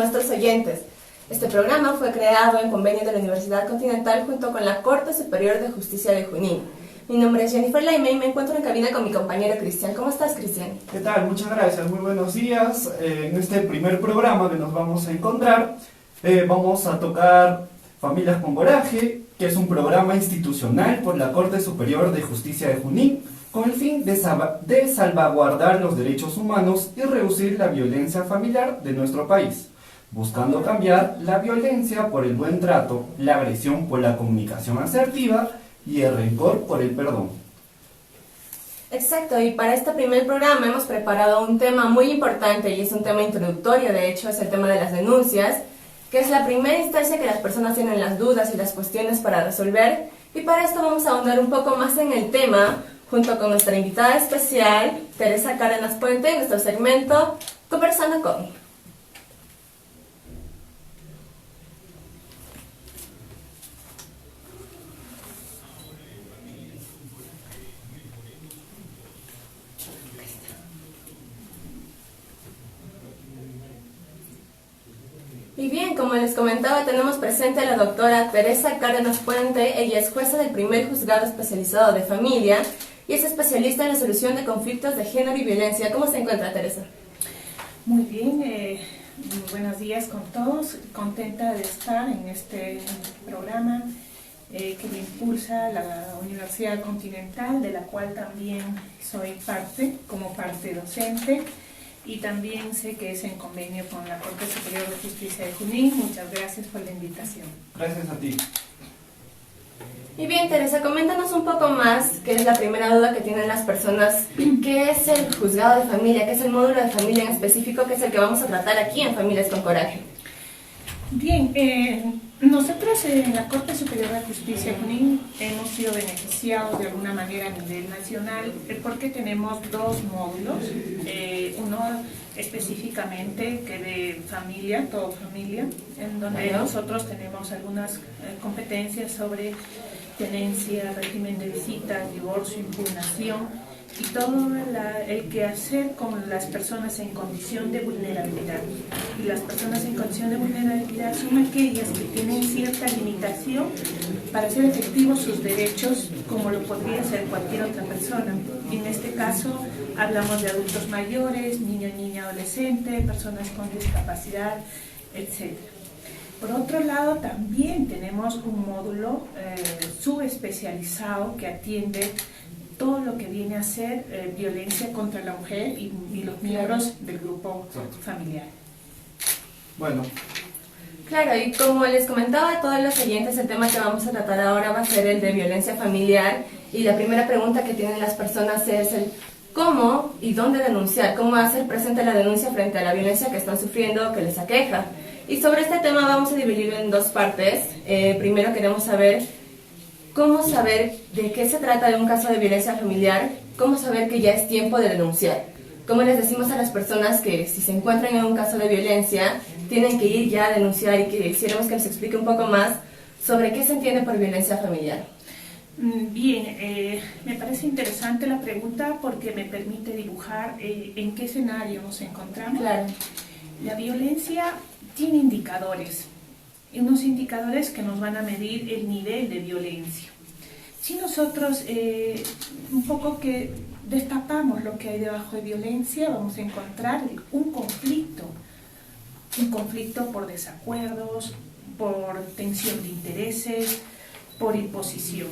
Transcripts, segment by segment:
nuestros oyentes. Este programa fue creado en convenio de la Universidad Continental junto con la Corte Superior de Justicia de Junín. Mi nombre es Jennifer Laime y me encuentro en cabina con mi compañero Cristian. ¿Cómo estás, Cristian? ¿Qué tal? Muchas gracias, muy buenos días. En este primer programa que nos vamos a encontrar, vamos a tocar Familias con Coraje, que es un programa institucional por la Corte Superior de Justicia de Junín, con el fin de salvaguardar los derechos humanos y reducir la violencia familiar de nuestro país, buscando cambiar la violencia por el buen trato, la agresión por la comunicación asertiva y el rencor por el perdón. Exacto, y para este primer programa hemos preparado un tema muy importante y es un tema introductorio, de hecho es el tema de las denuncias, que es la primera instancia que las personas tienen las dudas y las cuestiones para resolver, y para esto vamos a ahondar un poco más en el tema junto con nuestra invitada especial, Teresa Cárdenas Puente, en nuestro segmento Conversando con. Y bien, como les comentaba, tenemos presente a la doctora Teresa Cárdenas Puente. Ella es jueza del primer juzgado especializado de familia y es especialista en la solución de conflictos de género y violencia. ¿Cómo se encuentra, Teresa? Muy bien, buenos días con todos. Contenta de estar en este programa que le impulsa la Universidad Continental, de la cual también soy parte, como parte docente. Y también sé que es en convenio con la Corte Superior de Justicia de Junín. Muchas gracias por la invitación. Gracias a ti. Y bien, Teresa, coméntanos un poco más, que es la primera duda que tienen las personas. ¿Qué es el juzgado de familia? ¿Qué es el módulo de familia en específico, que es el que vamos a tratar aquí en Familias con Coraje? Bien, nosotros en la Corte Superior de Justicia de Junín hemos sido beneficiados de alguna manera a nivel nacional porque tenemos dos módulos, uno específicamente que de familia, todo familia, en donde nosotros tenemos algunas competencias sobre tenencia, régimen de visitas, divorcio, impugnación y todo el quehacer con las personas en condición de vulnerabilidad. Y las personas en condición de vulnerabilidad son aquellas que tienen cierta limitación para hacer efectivos sus derechos, como lo podría ser cualquier otra persona. Y en este caso hablamos de adultos mayores, niño, niña, adolescente, personas con discapacidad, etc. Por otro lado, también tenemos un módulo subespecializado que atiende todo lo que viene a ser violencia contra la mujer y los miembros del grupo familiar. Bueno. Claro, y como les comentaba a todos los oyentes, el tema que vamos a tratar ahora va a ser el de violencia familiar, y la primera pregunta que tienen las personas es el cómo y dónde denunciar, cómo hacer presente la denuncia frente a la violencia que están sufriendo o que les aqueja. Y sobre este tema vamos a dividirlo en dos partes. Primero queremos saber cómo saber de qué se trata de un caso de violencia familiar, cómo saber que ya es tiempo de denunciar. Cómo les decimos a las personas que si se encuentran en un caso de violencia, tienen que ir ya a denunciar, y que quisiéramos que nos explique un poco más sobre qué se entiende por violencia familiar. Bien, me parece interesante la pregunta porque me permite dibujar en qué escenario nos encontramos. Claro. La violencia tiene indicadores, y unos indicadores que nos van a medir el nivel de violencia. Si nosotros un poco que destapamos lo que hay debajo de violencia, vamos a encontrar un conflicto por desacuerdos, por tensión de intereses, por imposición.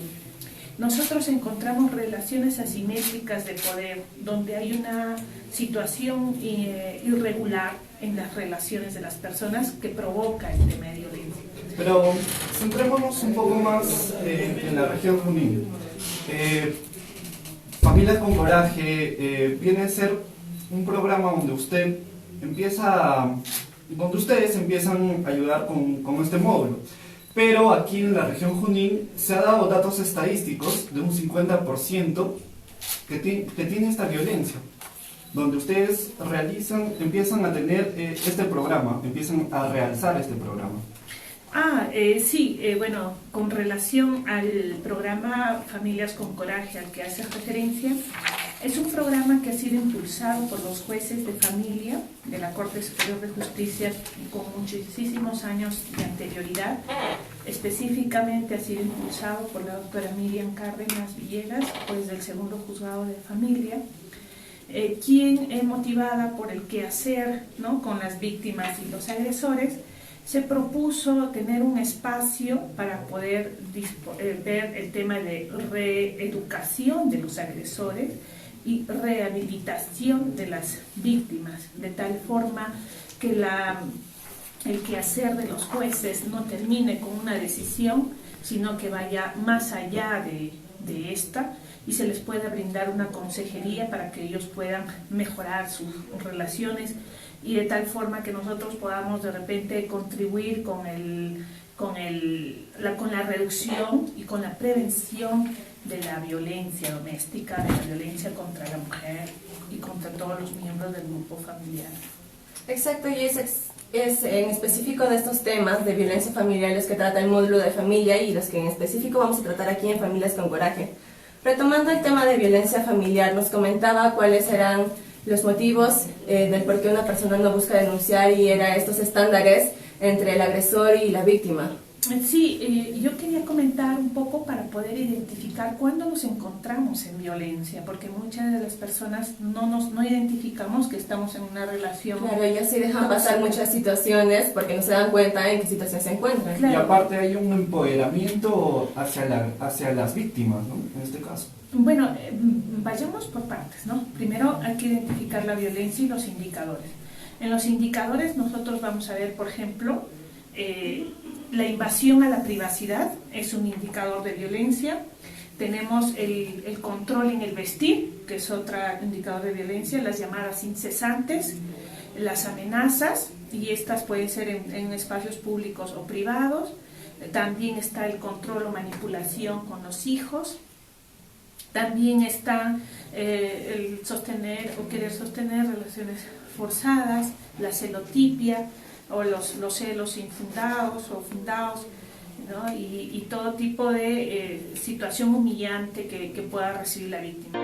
Nosotros encontramos relaciones asimétricas de poder, donde hay una situación irregular en las relaciones de las personas que provoca el tema de violencia. Pero centrémonos un poco más en la región Junín. Familias con Coraje viene a ser un programa donde ustedes empiezan a ayudar con este módulo. Pero aquí en la región Junín se ha dado datos estadísticos de un 50% que tiene esta violencia, donde ustedes empiezan a tener este programa, empiezan a realzar este programa. Bueno, con relación al programa Familias con Coraje al que hace referencia, es un programa que ha sido impulsado por los jueces de familia de la Corte Superior de Justicia con muchísimos años de anterioridad. Específicamente ha sido impulsado por la doctora Miriam Cárdenas Villegas, juez del segundo juzgado de familia, quien, motivada por el quehacer, ¿no?, con las víctimas y los agresores, se propuso tener un espacio para poder ver el tema de reeducación de los agresores y rehabilitación de las víctimas, de tal forma que el quehacer de los jueces no termine con una decisión, sino que vaya más allá de esta y se les pueda brindar una consejería para que ellos puedan mejorar sus relaciones y de tal forma que nosotros podamos de repente contribuir con la reducción y con la prevención de la violencia doméstica, de la violencia contra la mujer y contra todos los miembros del grupo familiar. Exacto, y es en específico de estos temas de violencia familiar los que trata el módulo de familia y los que en específico vamos a tratar aquí en Familias con Coraje. Retomando el tema de violencia familiar, nos comentaba cuáles eran los motivos del por qué una persona no busca denunciar y era estos estándares entre el agresor y la víctima. Sí, yo quería comentar un poco para poder identificar cuándo nos encontramos en violencia, porque muchas de las personas no identificamos que estamos en una relación. Claro, ellos sí dejan pasar muchas situaciones porque no se dan cuenta en qué situación se encuentran. Claro. Y aparte hay un empoderamiento hacia las víctimas, ¿no? En este caso. Bueno, vayamos por partes, ¿no? Primero hay que identificar la violencia y los indicadores. En los indicadores nosotros vamos a ver, por ejemplo, la invasión a la privacidad es un indicador de violencia. Tenemos el control en el vestir, que es otro indicador de violencia, las llamadas incesantes, las amenazas, y estas pueden ser en espacios públicos o privados. También está el control o manipulación con los hijos. También está el sostener o querer sostener relaciones forzadas, la celotipia o los celos infundados o fundados, ¿no? Y todo tipo de situación humillante que pueda recibir la víctima.